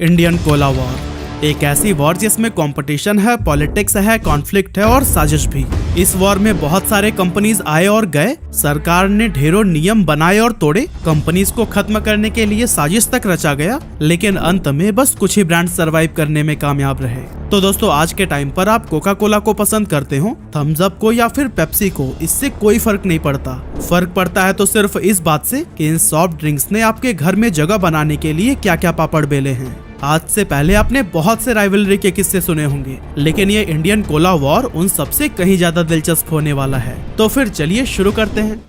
Indian Cola war. एक ऐसी war जिसमें कंपटीशन है, पॉलिटिक्स है, कॉन्फ्लिक्ट है और साजिश भी। इस वॉर में बहुत सारे कंपनीज आए और गए, सरकार ने ढेरों नियम बनाए और तोड़े, कंपनीज को खत्म करने के लिए साजिश तक रचा गया, लेकिन अंत में बस कुछ ही ब्रांड सरवाइव करने में कामयाब रहे। तो दोस्तों, आज के टाइम पर आप कोका कोला को पसंद करते हो, थम्स अप को या फिर पेप्सी को, इससे कोई फर्क नहीं पड़ता। फर्क पड़ता है तो सिर्फ इस बात से कि इन सॉफ्ट ड्रिंक्स ने आपके घर में जगह बनाने के लिए क्या क्या पापड़ बेले हैं। आज से पहले आपने बहुत से राइवलरी के किस्से सुने होंगे, लेकिन ये इंडियन कोला वॉर उन सबसे कहीं ज्यादा दिलचस्प होने वाला है। तो फिर चलिए शुरू करते हैं।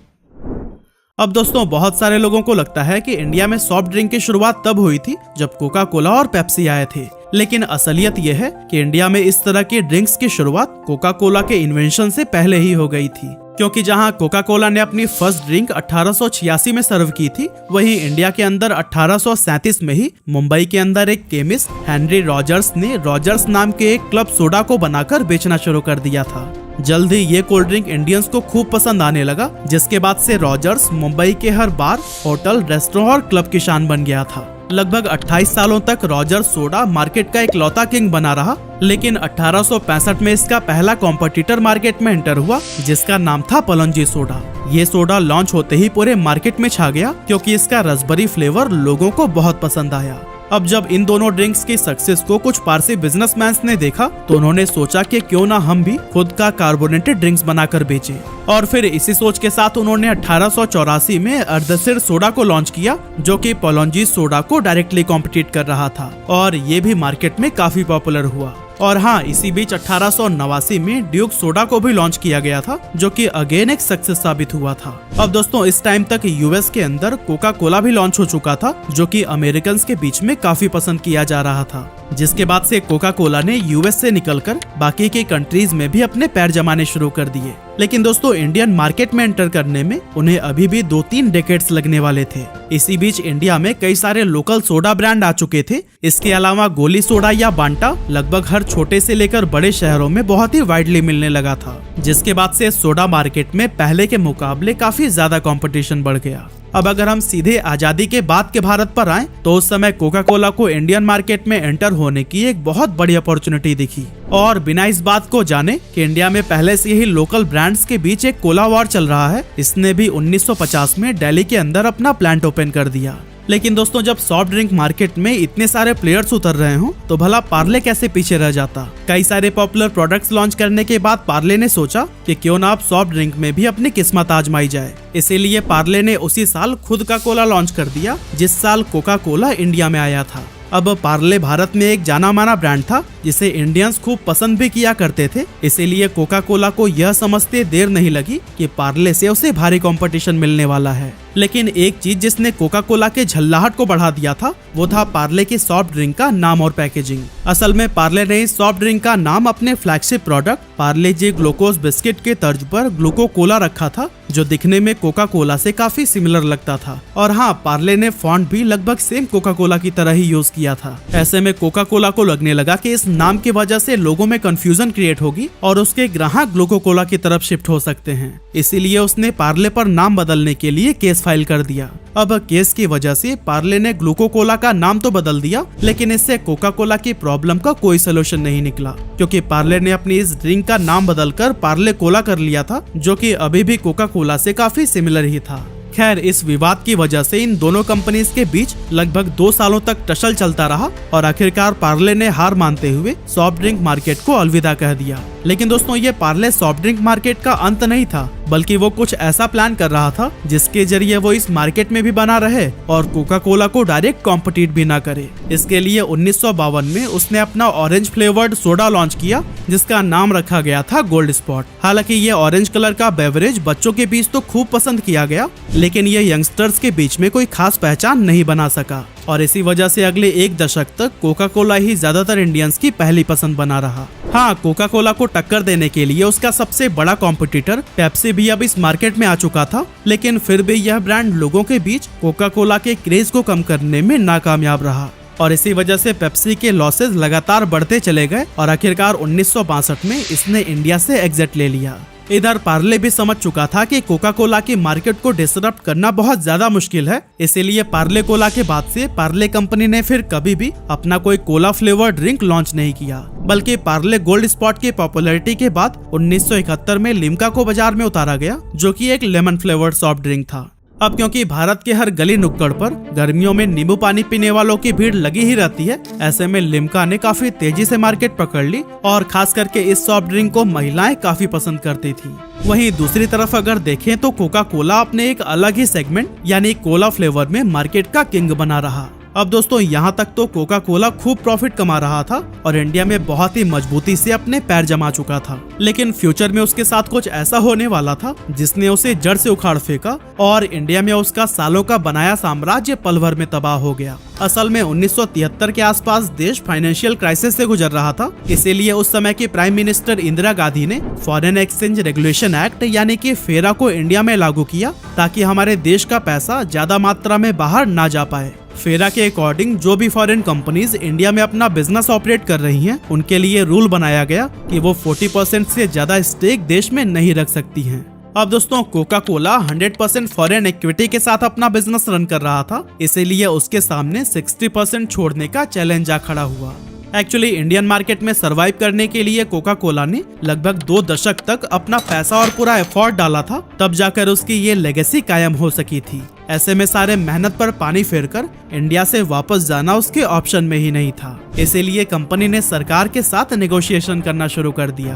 अब दोस्तों, बहुत सारे लोगों को लगता है कि इंडिया में सॉफ्ट ड्रिंक की शुरुआत तब हुई थी जब कोका कोला और पेप्सी आए थे, लेकिन असलियत यह है कि इंडिया में इस तरह की ड्रिंक्स की शुरुआत कोका कोला के इन्वेंशन से पहले ही हो गई थी। क्योंकि जहां कोका कोला ने अपनी फर्स्ट ड्रिंक 1886 में सर्व की थी, वहीं इंडिया के अंदर 1837 में ही मुंबई के अंदर एक केमिस्ट हेनरी रॉजर्स ने रॉजर्स नाम के एक क्लब सोडा को बनाकर बेचना शुरू कर दिया था। जल्द ही ये कोल्ड ड्रिंक इंडियंस को खूब पसंद आने लगा, जिसके बाद से रॉजर्स मुंबई के हर बार, होटल, रेस्टोरेंट और क्लब की शान बन गया था। लगभग 28 सालों तक रॉजर्स सोडा मार्केट का इकलौता किंग बना रहा, लेकिन 1865 में इसका पहला कॉम्पिटिटर मार्केट में एंटर हुआ, जिसका नाम था पलंजी सोडा। ये सोडा लॉन्च होते ही पूरे मार्केट में छा गया, क्योंकि इसका रसबेरी फ्लेवर लोगों को बहुत पसंद आया। अब जब इन दोनों ड्रिंक्स की सक्सेस को कुछ पारसी बिजनेसमैन ने देखा, तो उन्होंने सोचा कि क्यों ना हम भी खुद का कार्बोनेटेड ड्रिंक्स बनाकर बेचें। और फिर इसी सोच के साथ उन्होंने 1884 में अर्धसिर सोडा को लॉन्च किया, जो कि पलंजी सोडा को डायरेक्टली कॉम्पिटिट कर रहा था, और ये भी मार्केट में काफी पॉपुलर हुआ। और हाँ, इसी बीच 1889 में ड्यूक सोडा को भी लॉन्च किया गया था, जो कि अगेन एक सक्सेस साबित हुआ था। अब दोस्तों, इस टाइम तक यूएस के अंदर कोका कोला भी लॉन्च हो चुका था, जो कि अमेरिकन के बीच में काफी पसंद किया जा रहा था, जिसके बाद से कोका कोला ने यूएस से निकलकर बाकी के कंट्रीज में भी अपने पैर जमाने शुरू कर दिए। लेकिन दोस्तों, इंडियन मार्केट में एंटर करने में उन्हें अभी भी 2-3 डेकेड्स लगने वाले थे। इसी बीच इंडिया में कई सारे लोकल सोडा ब्रांड आ चुके थे। इसके अलावा गोली सोडा या बांटा लगभग हर छोटे से लेकर बड़े शहरों में बहुत ही वाइडली मिलने लगा था, जिसके बाद से सोडा मार्केट में पहले के मुकाबले काफी ज्यादा कंपटीशन बढ़ गया। अब अगर हम सीधे आजादी के बाद के भारत पर आएं, तो उस समय कोका कोला को इंडियन मार्केट में एंटर होने की एक बहुत बड़ी अपॉर्चुनिटी दिखी। और बिना इस बात को जाने कि इंडिया में पहले से ही लोकल ब्रांड्स के बीच एक कोला वॉर चल रहा है, इसने भी 1950 में दिल्ली के अंदर अपना प्लांट ओपन कर दिया। लेकिन दोस्तों, जब सॉफ्ट ड्रिंक मार्केट में इतने सारे प्लेयर्स उतर रहे हो, तो भला पार्ले कैसे पीछे रह जाता। कई सारे पॉपुलर प्रोडक्ट्स लॉन्च करने के बाद पार्ले ने सोचा कि क्यों ना आप सॉफ्ट ड्रिंक में भी अपनी किस्मत आजमाई जाए। इसीलिए पार्ले ने उसी साल खुद का कोला लॉन्च कर दिया, जिस साल कोका कोला इंडिया में आया था। अब पार्ले भारत में एक जाना माना ब्रांड था, जिसे इंडियंस खूब पसंद भी किया करते थे। इसीलिए कोका कोला को यह समझते देर नहीं लगी कि पार्ले से उसे भारी कंपटीशन मिलने वाला है। लेकिन एक चीज जिसने कोका कोला के झल्लाहट को बढ़ा दिया था, वो था पार्ले के सॉफ्ट ड्रिंक का नाम और पैकेजिंग। असल में पार्ले ने इस सॉफ्ट ड्रिंक का नाम अपने फ्लैगशिप प्रोडक्ट पार्ले जी ग्लूकोज बिस्किट के तर्ज पर ग्लूको कोला रखा था, जो दिखने में कोका कोला से काफी सिमिलर लगता था। और हाँ, पार्ले ने फॉन्ट भी लगभग सेम कोका कोला की तरह ही यूज किया था। ऐसे में कोका कोला को लगने लगा कि इस नाम की वजह से लोगों में कंफ्यूजन क्रिएट होगी और उसके ग्राहक ग्लूको कोला की तरफ शिफ्ट हो सकते हैं। इसीलिए उसने पार्ले पर नाम बदलने के लिए केस फाइल कर दिया। अब केस की वजह से पार्ले ने ग्लूको कोला का नाम तो बदल दिया, लेकिन इससे कोका कोला की प्रॉब्लम का कोई सोल्यूशन नहीं निकला, क्योंकि पार्ले ने अपनी इस ड्रिंक का नाम बदलकर पार्ले कोला कर लिया था, जो कि अभी भी कोका कोला से काफी सिमिलर ही था। खैर, इस विवाद की वजह से इन दोनों कंपनीज के बीच लगभग 2 सालों तक टसल चलता रहा, और आखिरकार पार्ले ने हार मानते हुए सॉफ्ट ड्रिंक मार्केट को अलविदा कह दिया। लेकिन दोस्तों, ये पार्ले सॉफ्ट ड्रिंक मार्केट का अंत नहीं था, बल्कि वो कुछ ऐसा प्लान कर रहा था जिसके जरिए वो इस मार्केट में भी बना रहे और कोका कोला को डायरेक्ट कॉम्पिटिट भी ना करे। इसके लिए 1952 में उसने अपना ऑरेंज फ्लेवर्ड सोडा लॉन्च किया, जिसका नाम रखा गया था गोल्ड स्पॉट। हालांकि ये ऑरेंज कलर का बेवरेज बच्चों के बीच तो खूब पसंद किया गया, लेकिन ये यंगस्टर्स के बीच में कोई खास पहचान नहीं बना सका, और इसी वजह से अगले एक दशक तक कोका कोला ही ज्यादातर इंडियंस की पहली पसंद बना रहा। हाँ, कोका कोला को टक्कर देने के लिए उसका सबसे बड़ा कॉम्पिटिटर पेप्सी भी अब इस मार्केट में आ चुका था, लेकिन फिर भी यह ब्रांड लोगों के बीच कोका कोला के क्रेज को कम करने में नाकामयाब रहा, और इसी वजह से पेप्सी के लॉसेस लगातार बढ़ते चले गए और आखिरकार 1962 में इसने इंडिया से एग्जिट ले लिया। इधर पार्ले भी समझ चुका था कि कोका कोला की मार्केट को डिसरप्ट करना बहुत ज्यादा मुश्किल है, इसीलिए पार्ले कोला के बाद से पार्ले कंपनी ने फिर कभी भी अपना कोई कोला फ्लेवर ड्रिंक लॉन्च नहीं किया, बल्कि पार्ले गोल्ड स्पॉट की पॉपुलैरिटी के बाद 1971 में लिम्का को बाजार में उतारा गया, जो कि एक लेमन फ्लेवर्ड सॉफ्ट ड्रिंक था। अब क्योंकि भारत के हर गली नुक्कड़ पर गर्मियों में नींबू पानी पीने वालों की भीड़ लगी ही रहती है, ऐसे में लिम्का ने काफी तेजी से मार्केट पकड़ ली और खास करके इस सॉफ्ट ड्रिंक को महिलाएं काफी पसंद करती थी। वहीं दूसरी तरफ अगर देखें तो कोका कोला अपने एक अलग ही सेगमेंट यानी कोला फ्लेवर में मार्केट का किंग बना रहा। अब दोस्तों यहाँ तक तो कोका कोला खूब प्रॉफिट कमा रहा था और इंडिया में बहुत ही मजबूती से अपने पैर जमा चुका था, लेकिन फ्यूचर में उसके साथ कुछ ऐसा होने वाला था जिसने उसे जड़ से उखाड़ फेंका और इंडिया में उसका सालों का बनाया साम्राज्य पल भर में तबाह हो गया। असल में 1973 के आसपास देश फाइनेंशियल क्राइसिस से गुजर रहा था, इसीलिए उस समय की प्राइम मिनिस्टर इंदिरा गांधी ने फॉरेन एक्सचेंज रेगुलेशन एक्ट यानी कि फेरा को इंडिया में लागू किया ताकि हमारे देश का पैसा ज्यादा मात्रा में बाहर ना जा पाए। फेरा के अकॉर्डिंग जो भी फॉरेन कंपनीज इंडिया में अपना बिजनेस ऑपरेट कर रही हैं, उनके लिए रूल बनाया गया कि वो 40% से ज्यादा स्टेक देश में नहीं रख सकती हैं। अब दोस्तों कोका कोला 100% फॉरेन इक्विटी के साथ अपना बिजनेस रन कर रहा था, इसीलिए उसके सामने 60% छोड़ने का चैलेंज आ खड़ा हुआ। एक्चुअली इंडियन मार्केट में सरवाइव करने के लिए कोका कोला ने लगभग 2 दशक तक अपना पैसा और पूरा एफर्ट डाला था, तब जाकर उसकी ये लेगेसी कायम हो सकी थी। ऐसे में सारे मेहनत पर पानी फेरकर इंडिया से वापस जाना उसके ऑप्शन में ही नहीं था, इसीलिए कंपनी ने सरकार के साथ नेगोशिएशन करना शुरू कर दिया।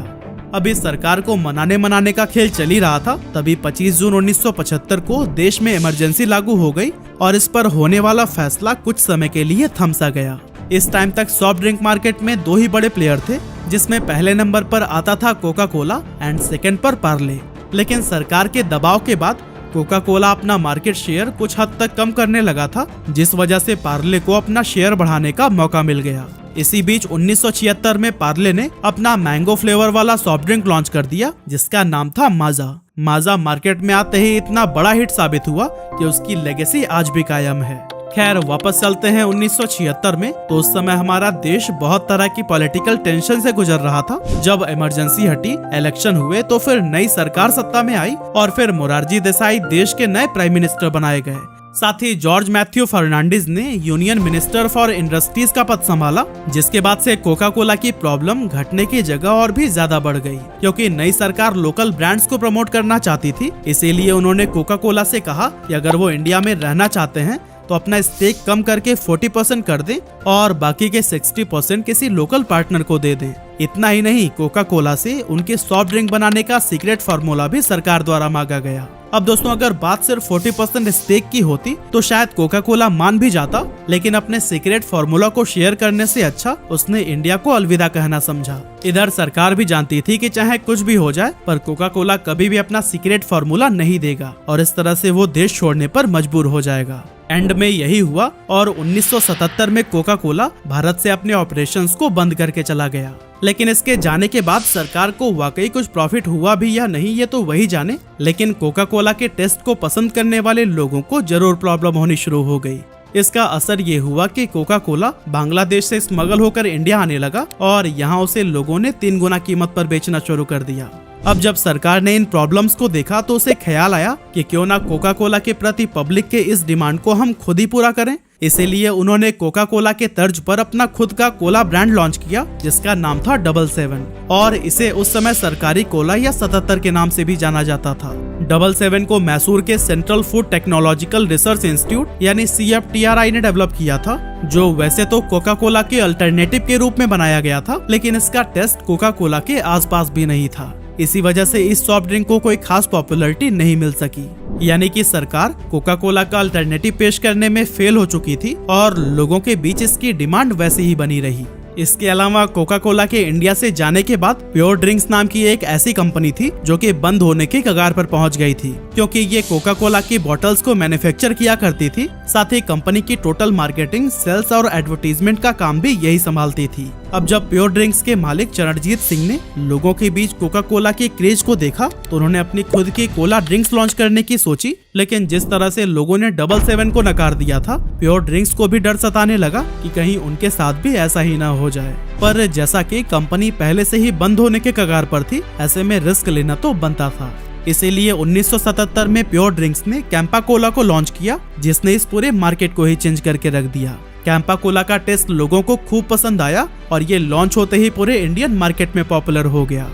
अभी सरकार को मनाने का खेल चल ही रहा था, तभी 25 जून 1975 को देश में इमरजेंसी लागू हो गई और इस पर होने वाला फैसला कुछ समय के लिए थम सा गया। इस टाइम तक सॉफ्ट ड्रिंक मार्केट में 2 ही बड़े प्लेयर थे, जिसमें पहले नंबर पर आता था कोका कोला एंड सेकंड पर पार्ले। लेकिन सरकार के दबाव के बाद कोका कोला अपना मार्केट शेयर कुछ हद तक कम करने लगा था, जिस वजह से पार्ले को अपना शेयर बढ़ाने का मौका मिल गया। इसी बीच 1976 में पार्ले ने अपना मैंगो फ्लेवर वाला सॉफ्ट ड्रिंक लॉन्च कर दिया, जिसका नाम था माजा। माजा मार्केट में आते ही इतना बड़ा हिट साबित हुआ कि उसकी लेगेसी आज भी कायम है। खैर वापस चलते हैं 1976 में, तो उस समय हमारा देश बहुत तरह की पॉलिटिकल टेंशन से गुजर रहा था। जब इमरजेंसी हटी, इलेक्शन हुए, तो फिर नई सरकार सत्ता में आई और फिर मोरारजी देसाई देश के नए प्राइम मिनिस्टर बनाए गए। साथ ही जॉर्ज मैथ्यू फर्नांडिस ने यूनियन मिनिस्टर फॉर इंडस्ट्रीज का पद संभाला, जिसके बाद से कोका कोला की प्रॉब्लम घटने की जगह और भी ज्यादा बढ़ गई, क्योंकि नई सरकार लोकल ब्रांड्स को प्रमोट करना चाहती थी। इसीलिए उन्होंने कोका कोला से कहा कि अगर वो इंडिया में रहना चाहते हैं तो अपना स्टेक कम करके 40% कर दें और बाकी के 60% किसी लोकल पार्टनर को दे दें। इतना ही नहीं, कोका कोला से उनके सॉफ्ट ड्रिंक बनाने का सीक्रेट फार्मूला भी सरकार द्वारा मांगा गया। अब दोस्तों अगर बात सिर्फ 40% स्टेक की होती तो शायद कोका कोला मान भी जाता, लेकिन अपने सीक्रेट फार्मूला को शेयर करने से अच्छा उसने इंडिया को अलविदा कहना समझा। इधर सरकार भी जानती थी कि चाहे कुछ भी हो जाए, पर कोका कोला कभी भी अपना सीक्रेट फार्मूला नहीं देगा और इस तरह से वो देश छोड़ने पर मजबूर हो जाएगा। एंड में यही हुआ और 1977 में कोका कोला भारत से अपने ऑपरेशंस को बंद करके चला गया। लेकिन इसके जाने के बाद सरकार को वाकई कुछ प्रॉफिट हुआ भी या नहीं, ये तो वही जाने, लेकिन कोका कोला के टेस्ट को पसंद करने वाले लोगों को जरूर प्रॉब्लम होनी शुरू हो गई। इसका असर ये हुआ कि कोका कोला बांग्लादेश से स्मगल होकर इंडिया आने लगा और यहाँ उसे लोगों ने 3 गुना कीमत पर बेचना शुरू कर दिया। अब जब सरकार ने इन प्रॉब्लम्स को देखा तो उसे ख्याल आया कि क्यों ना कोका कोला के प्रति पब्लिक के इस डिमांड को हम खुद ही पूरा करें। इसीलिए उन्होंने कोका कोला के तर्ज पर अपना खुद का कोला ब्रांड लॉन्च किया, जिसका नाम था 77 और इसे उस समय सरकारी कोला या 77 के नाम से भी जाना जाता था। 77 को मैसूर के central food technological research institute यानी CFTRI ने डेवलप किया था, जो वैसे तो कोका कोला के अल्टरनेटिव के रूप में बनाया गया था, लेकिन इसका टेस्ट कोका कोला के आसपास भी नहीं था। इसी वजह से इस सॉफ्ट ड्रिंक को कोई खास पॉपुलैरिटी नहीं मिल सकी, यानी कि सरकार कोका कोला का अल्टरनेटिव पेश करने में फेल हो चुकी थी और लोगों के बीच इसकी डिमांड वैसे ही बनी रही। इसके अलावा कोका कोला के इंडिया से जाने के बाद प्योर ड्रिंक्स नाम की एक ऐसी कंपनी थी जो कि बंद होने की कगार पर पहुंच गई थी, क्योंकि ये कोका कोला की बॉटल्स को मैन्युफैक्चर किया करती थी। साथ ही कंपनी की टोटल मार्केटिंग, सेल्स और एडवर्टीजमेंट का काम भी यही संभालती थी। अब जब प्योर ड्रिंक्स के मालिक चरणजीत सिंह ने लोगों के बीच कोका कोला के क्रेज को देखा तो उन्होंने अपनी खुद की कोला ड्रिंक्स लॉन्च करने की सोची, लेकिन जिस तरह से लोगों ने 777 को नकार दिया था, प्योर ड्रिंक्स को भी डर सताने लगा कि कहीं उनके साथ भी ऐसा ही ना हो जाए। पर जैसा कि कंपनी पहले से ही बंद होने के कगार पर थी, ऐसे में रिस्क लेना तो बनता था। इसीलिए 1977 में प्योर ड्रिंक्स ने कैंपा कोला को लॉन्च किया, जिसने इस पूरे मार्केट को ही चेंज करके रख दिया। कैंपा कोला का टेस्ट लोगों को खूब पसंद आया और ये लॉन्च होते ही पूरे इंडियन मार्केट में पॉपुलर हो गया।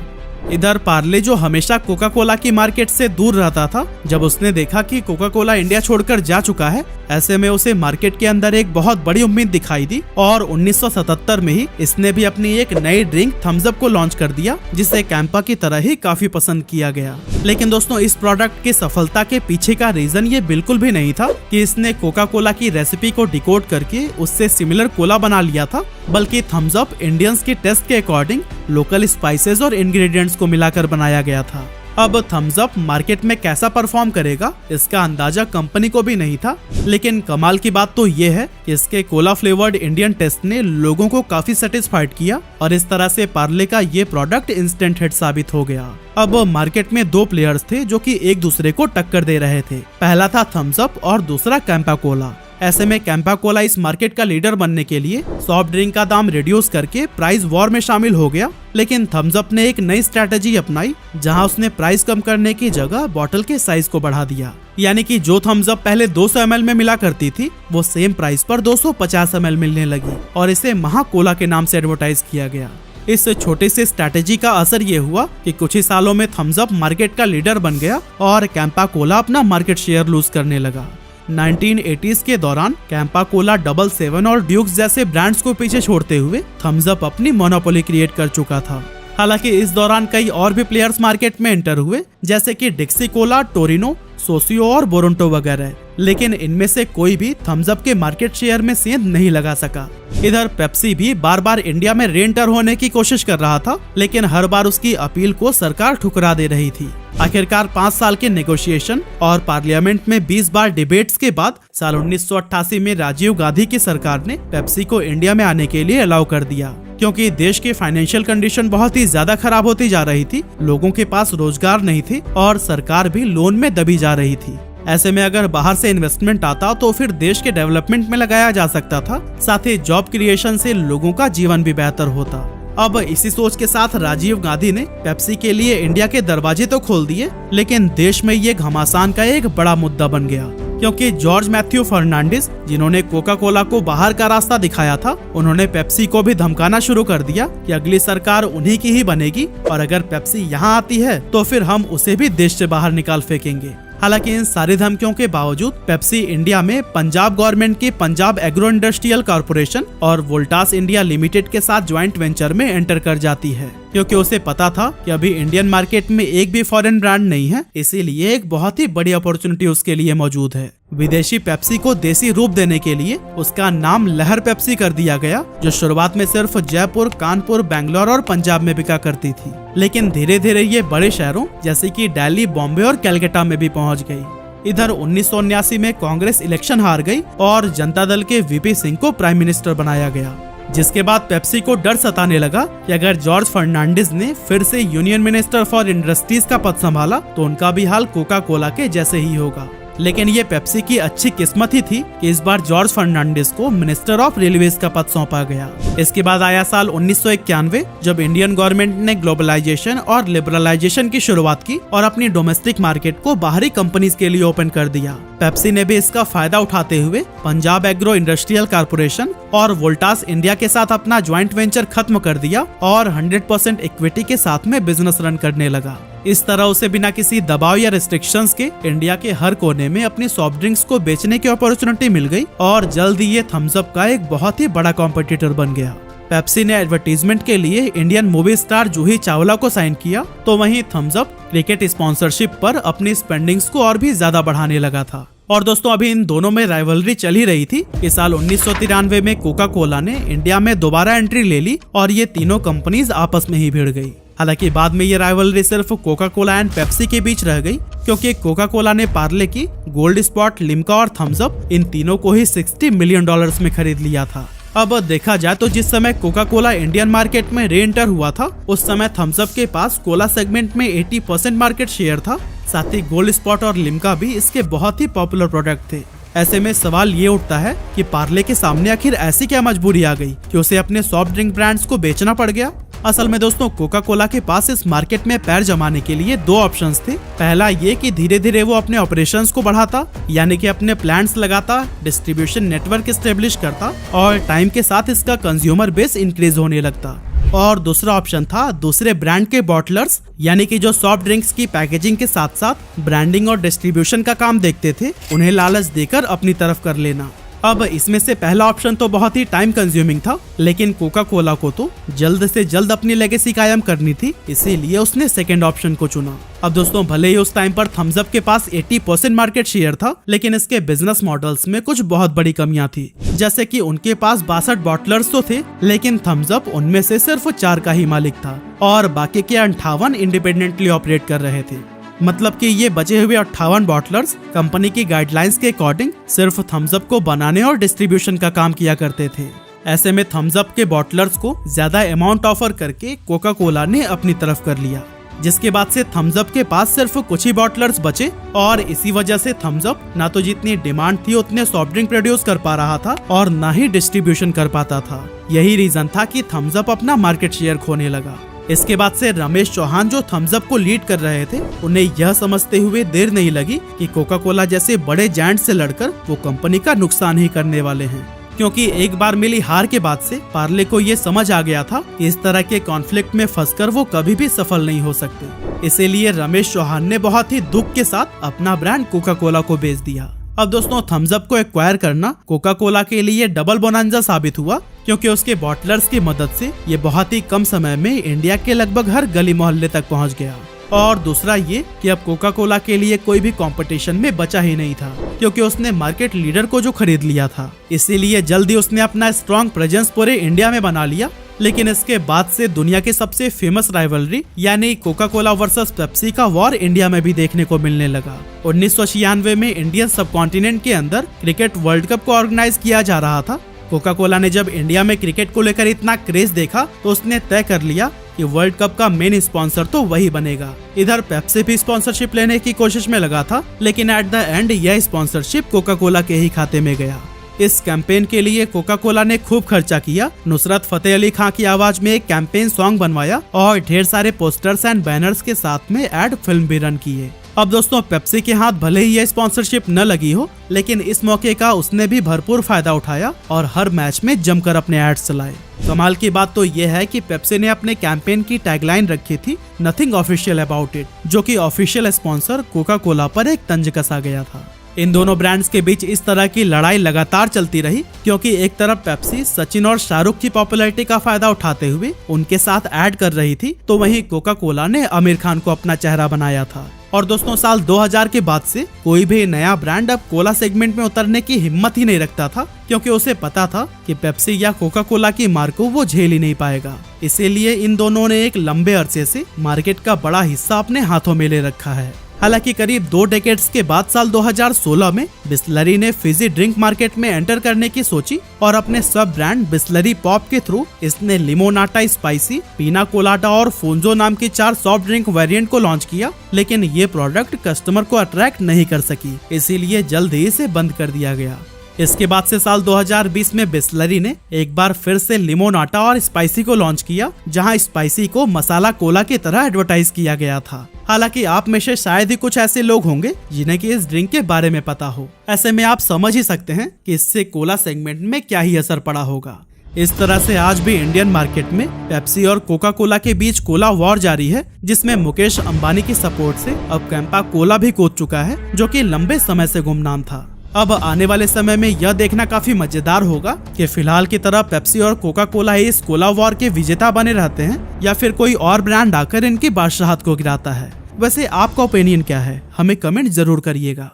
इधर पार्ले, जो हमेशा कोका कोला की मार्केट से दूर रहता था, जब उसने देखा कि कोका कोला इंडिया छोड़कर जा चुका है, ऐसे में उसे मार्केट के अंदर एक बहुत बड़ी उम्मीद दिखाई दी और 1977 में ही इसने भी अपनी एक नई ड्रिंक थम्स अप को लॉन्च कर दिया, जिसे कैंपा की तरह ही काफी पसंद किया गया। लेकिन दोस्तों, इस प्रोडक्ट की सफलता के पीछे का रीजन ये बिल्कुल भी नहीं था कि इसने कोका कोला की रेसिपी को डिकोड करके उससे सिमिलर कोला बना लिया था, बल्कि थम्स अप इंडियंस की टेस्ट के अकॉर्डिंग लोकल स्पाइसेस और इंग्रेडिएंट्स को मिलाकर बनाया गया था। अब थम्स अप मार्केट में कैसा परफॉर्म करेगा, इसका अंदाजा कंपनी को भी नहीं था। लेकिन कमाल की बात तो ये है कि इसके कोला फ्लेवर्ड इंडियन टेस्ट ने लोगों को काफी सेटिस्फाइड किया और इस तरह से पार्ले का ये प्रोडक्ट इंस्टेंट हिट साबित हो गया। अब मार्केट में दो प्लेयर्स थे जो कि एक दूसरे को टक्कर दे रहे थे। पहला था थम्स अप और दूसरा कैंपा कोला। ऐसे में कैंपा कोला इस मार्केट का लीडर बनने के लिए सॉफ्ट ड्रिंक का दाम रिड्यूस करके प्राइस वॉर में शामिल हो गया। लेकिन थम्स अप ने एक नई स्ट्रेटेजी अपनाई, जहां उसने प्राइस कम करने की जगह बॉटल के साइज को बढ़ा दिया। यानी कि जो थम्स अप पहले 200 ml में मिला करती थी, वो सेम प्राइस पर 250 ml मिलने लगी और इसे महा कोला के नाम से एडवर्टाइज किया गया। इस छोटे से स्ट्रैटेजी का असर ये हुआ कि कुछ ही सालों में थम्स अप मार्केट का लीडर बन गया और कैंपा कोला अपना मार्केट शेयर लूज करने लगा। 1980s के दौरान कैंपा कोला 777 और ड्यूक्स जैसे ब्रांड्स को पीछे छोड़ते हुए थम्स अप अपनी मोनोपोली क्रिएट कर चुका था। हालांकि इस दौरान कई और भी प्लेयर्स मार्केट में एंटर हुए, जैसे कि डिक्सी कोला, टोरिनो, सोसियो और बोरोंटो वगैरह, लेकिन इनमें से कोई भी थम्स अप के मार्केट शेयर में सेंध नहीं लगा सका। इधर पेप्सी भी बार बार इंडिया में रीएंटर होने की कोशिश कर रहा था, लेकिन हर बार उसकी अपील को सरकार ठुकरा दे रही थी। आखिरकार 5 साल के नेगोशिएशन और पार्लियामेंट में 20 बार डिबेट्स के बाद साल 1988 में राजीव गांधी की सरकार ने पेप्सी को इंडिया में आने के लिए अलाउ कर दिया, क्योंकि देश की फाइनेंशियल कंडीशन बहुत ही ज्यादा खराब होती जा रही थी, लोगों के पास रोजगार नहीं थे और सरकार भी लोन में दबी जा रही थी। ऐसे में अगर बाहर से इन्वेस्टमेंट आता तो फिर देश के डेवलपमेंट में लगाया जा सकता था, साथ ही जॉब क्रिएशन से लोगों का जीवन भी बेहतर होता। अब इसी सोच के साथ राजीव गांधी ने पेप्सी के लिए इंडिया के दरवाजे तो खोल दिए, लेकिन देश में ये घमासान का एक बड़ा मुद्दा बन गया, क्योंकि जॉर्ज मैथ्यू फर्नांडिस, जिन्होंने कोका कोला को बाहर का रास्ता दिखाया था, उन्होंने पेप्सी को भी धमकाना शुरू कर दिया कि अगली सरकार उन्हीं की ही बनेगी और अगर पेप्सी यहाँ आती है तो फिर हम उसे भी देश से बाहर निकाल फेंकेंगे। हालांकि इन सारी धमकियों के बावजूद पेप्सी इंडिया में पंजाब गवर्नमेंट की पंजाब एग्रो इंडस्ट्रियल कॉर्पोरेशन और वोल्टास इंडिया लिमिटेड के साथ ज्वाइंट वेंचर में एंटर कर जाती है, क्योंकि उसे पता था कि अभी इंडियन मार्केट में एक भी फॉरेन ब्रांड नहीं है, इसीलिए एक बहुत ही बड़ी अपॉर्चुनिटी उसके लिए मौजूद है। विदेशी पेप्सी को देसी रूप देने के लिए उसका नाम लहर पेप्सी कर दिया गया, जो शुरुआत में सिर्फ जयपुर, कानपुर, बेंगलोर और पंजाब में बिका करती थी, लेकिन धीरे धीरे ये बड़े शहरों जैसे कि दिल्ली, बॉम्बे और कलकत्ता में भी पहुंच गई। इधर 1979 में कांग्रेस इलेक्शन हार गई और जनता दल के वीपी सिंह को प्राइम मिनिस्टर बनाया गया, जिसके बाद पेप्सी को डर सताने लगा कि अगर जॉर्ज फर्नांडिस ने फिर से यूनियन मिनिस्टर फॉर इंडस्ट्रीज का पद संभाला तो उनका भी हाल कोका कोला के जैसे ही होगा। लेकिन ये पेप्सी की अच्छी किस्मत ही थी कि इस बार जॉर्ज फर्नांडिस को मिनिस्टर ऑफ रेलवेज का पद सौंपा गया। इसके बाद आया साल 1991, जब इंडियन गवर्नमेंट ने ग्लोबलाइजेशन और लिबरलाइजेशन की शुरुआत की और अपनी डोमेस्टिक मार्केट को बाहरी कंपनीज के लिए ओपन कर दिया। पेप्सी ने भी इसका फायदा उठाते हुए पंजाब एग्रो इंडस्ट्रियल कॉर्पोरेशन और वोल्टास इंडिया के साथ अपना ज्वाइंट वेंचर खत्म कर दिया और 100% इक्विटी के साथ में बिजनेस रन करने लगा। इस तरह उसे बिना किसी दबाव या रिस्ट्रिक्शंस के इंडिया के हर कोने में अपनी सॉफ्ट ड्रिंक्स को बेचने की अपॉर्चुनिटी मिल गई और जल्द ही ये थम्स अप का एक बहुत ही बड़ा कॉम्पिटिटर बन गया। पेप्सी ने एडवर्टीजमेंट के लिए Indian movie star Juhi Chawla को साइन किया, तो वहीं थम्स अप क्रिकेट स्पॉन्सरशिप पर अपनी स्पेंडिंग्स को और भी ज्यादा बढ़ाने लगा था। और दोस्तों, अभी इन दोनों में राइवलरी चल ही रही थी कि साल 1993 में कोका कोला ने इंडिया में दोबारा एंट्री ले ली और ये तीनों कंपनीज आपस में ही भिड़ गई। हालांकि बाद में ये राइवलरी सिर्फ कोका कोला एंड पेप्सी के बीच रह गई, क्योंकि कोका कोला ने पार्ले की, गोल्ड स्पॉट, लिम्का और थम्स अप इन तीनों को ही $60 मिलियन में खरीद लिया था। अब देखा जाए तो जिस समय कोका कोला इंडियन मार्केट में री एंटर हुआ था, उस समय थम्स अप के पास कोला सेगमेंट में 80% मार्केट शेयर था। साथ ही गोल्ड स्पॉट और लिम्का भी इसके बहुत ही पॉपुलर प्रोडक्ट थे। ऐसे में सवाल ये उठता है कि पार्ले के सामने आखिर ऐसी क्या मजबूरी आ गई कि उसे अपने सॉफ्ट ड्रिंक ब्रांड्स को बेचना पड़ गया। असल में दोस्तों, कोका कोला के पास इस मार्केट में पैर जमाने के लिए दो ऑप्शंस थे। पहला ये कि धीरे धीरे वो अपने ऑपरेशंस को बढ़ाता, यानी कि अपने प्लांट्स लगाता, डिस्ट्रीब्यूशन नेटवर्क एस्टेब्लिश करता और टाइम के साथ इसका कंज्यूमर बेस इंक्रीज होने लगता। और दूसरा ऑप्शन था दूसरे ब्रांड के बॉटलर्स, यानी कि जो सॉफ्ट ड्रिंक्स की पैकेजिंग के साथ साथ ब्रांडिंग और डिस्ट्रीब्यूशन का काम देखते थे, उन्हें लालच देकर अपनी तरफ कर लेना। अब इसमें से पहला ऑप्शन तो बहुत ही टाइम कंज्यूमिंग था, लेकिन कोका कोला को तो जल्द से जल्द अपनी लेगेसी कायम करनी थी, इसीलिए उसने सेकंड ऑप्शन को चुना। अब दोस्तों, भले ही उस टाइम पर थम्स अप के पास 80% मार्केट शेयर था, लेकिन इसके बिजनेस मॉडल्स में कुछ बहुत बड़ी कमियां थी। जैसे कि उनके पास 62 बॉटलर्स तो थे, लेकिन थम्स अप उनमें से सिर्फ 4 का ही मालिक था और बाकी के 58 इंडिपेंडेंटली ऑपरेट कर रहे थे। मतलब कि ये बचे हुए 58 बॉटलर्स कंपनी की गाइडलाइंस के अकॉर्डिंग सिर्फ थम्स अप को बनाने और डिस्ट्रीब्यूशन का काम किया करते थे। ऐसे में थम्स अप के बॉटलर्स को ज्यादा अमाउंट ऑफर करके कोका कोला ने अपनी तरफ कर लिया, जिसके बाद से थम्स अप के पास सिर्फ कुछ ही बॉटलर्स बचे और इसी वजह से थम्स अप ना तो जितनी डिमांड थी उतने सॉफ्ट ड्रिंक प्रोड्यूस कर पा रहा था और ना ही डिस्ट्रीब्यूशन कर पाता था। यही रीजन था कि थम्स अप अपना मार्केट शेयर खोने लगा। इसके बाद से रमेश चौहान जो थम्स अप को लीड कर रहे थे, उन्हें यह समझते हुए देर नहीं लगी कि कोका कोला जैसे बड़े जायंट से लड़कर वो कंपनी का नुकसान ही करने वाले हैं। क्योंकि एक बार मिली हार के बाद से पार्ले को ये समझ आ गया था कि इस तरह के कॉन्फ्लिक्ट में फंसकर वो कभी भी सफल नहीं हो सकते। इसीलिए रमेश चौहान ने बहुत ही दुख के साथ अपना ब्रांड कोका कोला को बेच दिया। अब दोस्तों, थम्स अप को एक्वायर करना कोका कोला के लिए डबल बोनांजा साबित हुआ, क्योंकि उसके बॉटलर्स की मदद से ये बहुत ही कम समय में इंडिया के लगभग हर गली मोहल्ले तक पहुंच गया। और दूसरा ये कि अब कोका कोला के लिए कोई भी कंपटीशन में बचा ही नहीं था, क्योंकि उसने मार्केट लीडर को जो खरीद लिया था। इसीलिए जल्दी उसने अपना स्ट्रॉन्ग प्रेजेंस पूरे इंडिया में बना लिया। लेकिन इसके बाद से दुनिया के सबसे फेमस राइवलरी यानी कोका कोला वर्सेस पेप्सी का वॉर इंडिया में भी देखने को मिलने लगा। 1996 में इंडियन सब कॉन्टिनेंट के अंदर क्रिकेट वर्ल्ड कप को ऑर्गेनाइज किया जा रहा था। कोका कोला ने जब इंडिया में क्रिकेट को लेकर इतना क्रेज देखा तो उसने तय कर लिया कि वर्ल्ड कप का मेन स्पॉन्सर तो वही बनेगा। इधर पेप्सी भी स्पॉन्सरशिप लेने की कोशिश में लगा था, लेकिन एट द एंड यह स्पॉन्सरशिप कोका कोला के ही खाते में गया। इस कैंपेन के लिए कोका कोला ने खूब खर्चा किया, नुसरत फतेह अली खान की आवाज में एक कैंपेन सॉन्ग बनवाया और ढेर सारे पोस्टर्स एंड बैनर्स के साथ में एड फिल्म भी रन किए। अब दोस्तों, पेप्सी के हाथ भले ही यह स्पॉन्सरशिप न लगी हो, लेकिन इस मौके का उसने भी भरपूर फायदा उठाया और हर मैच में जमकर अपने एड्स चलाए। कमाल की बात तो यह है कि पेप्सी ने अपने कैंपेन की टैगलाइन रखी थी नथिंग ऑफिशियल अबाउट इट, जो कि ऑफिशियल स्पॉन्सर कोका कोला पर एक तंज कसा गया था। इन दोनों ब्रांड्स के बीच इस तरह की लड़ाई लगातार चलती रही, क्योंकि एक तरफ पेप्सी सचिन और शाहरुख की पॉपुलैरिटी का फायदा उठाते हुए उनके साथ ऐड कर रही थी, तो वहीं कोका कोला ने आमिर खान को अपना चेहरा बनाया था। और दोस्तों, साल 2000 के बाद से कोई भी नया ब्रांड अब कोला सेगमेंट में उतरने की हिम्मत ही नहीं रखता था, क्योंकि उसे पता था कि पेप्सी या कोका कोला की मार को वो झेल ही नहीं पाएगा। इसीलिए इन दोनों ने एक लंबे अरसे से मार्केट का बड़ा हिस्सा अपने हाथों में ले रखा है। हालांकि करीब 2 डेकेड्स के बाद साल 2016 में बिस्लरी ने फिजी ड्रिंक मार्केट में एंटर करने की सोची और अपने सब ब्रांड बिस्लरी पॉप के थ्रू इसने लिमोनाटा स्पाइसी, पीना कोलाटा और फोंजो नाम की 4 सॉफ्ट ड्रिंक वेरिएंट को लॉन्च किया, लेकिन ये प्रोडक्ट कस्टमर को अट्रैक्ट नहीं कर सकी, इसीलिए जल्द ही इसे बंद कर दिया गया। इसके बाद से साल 2020 में बिस्लरी ने एक बार फिर से लिमोनाटा और स्पाइसी को लॉन्च किया, जहां स्पाइसी को मसाला कोला की तरह एडवर्टाइज किया गया था। हालांकि आप में से शायद ही कुछ ऐसे लोग होंगे जिन्हें कि इस ड्रिंक के बारे में पता हो। ऐसे में आप समझ ही सकते हैं कि इससे कोला सेगमेंट में क्या ही असर पड़ा होगा। इस तरह से आज भी इंडियन मार्केट में पेप्सी और कोका कोला के बीच कोला वॉर जारी है, जिसमें मुकेश अंबानी की सपोर्ट से अब कैंपा कोला भी कूद चुका है, जो कि लंबे समय से गुमनाम था। अब आने वाले समय में यह देखना काफी मजेदार होगा कि फिलहाल की तरह पेप्सी और कोका कोला इस कोला वॉर के विजेता बने रहते हैं या फिर कोई और ब्रांड आकर इनकी बादशाहत को गिराता है। वैसे आपका ओपिनियन क्या है, हमें कमेंट जरूर करिएगा।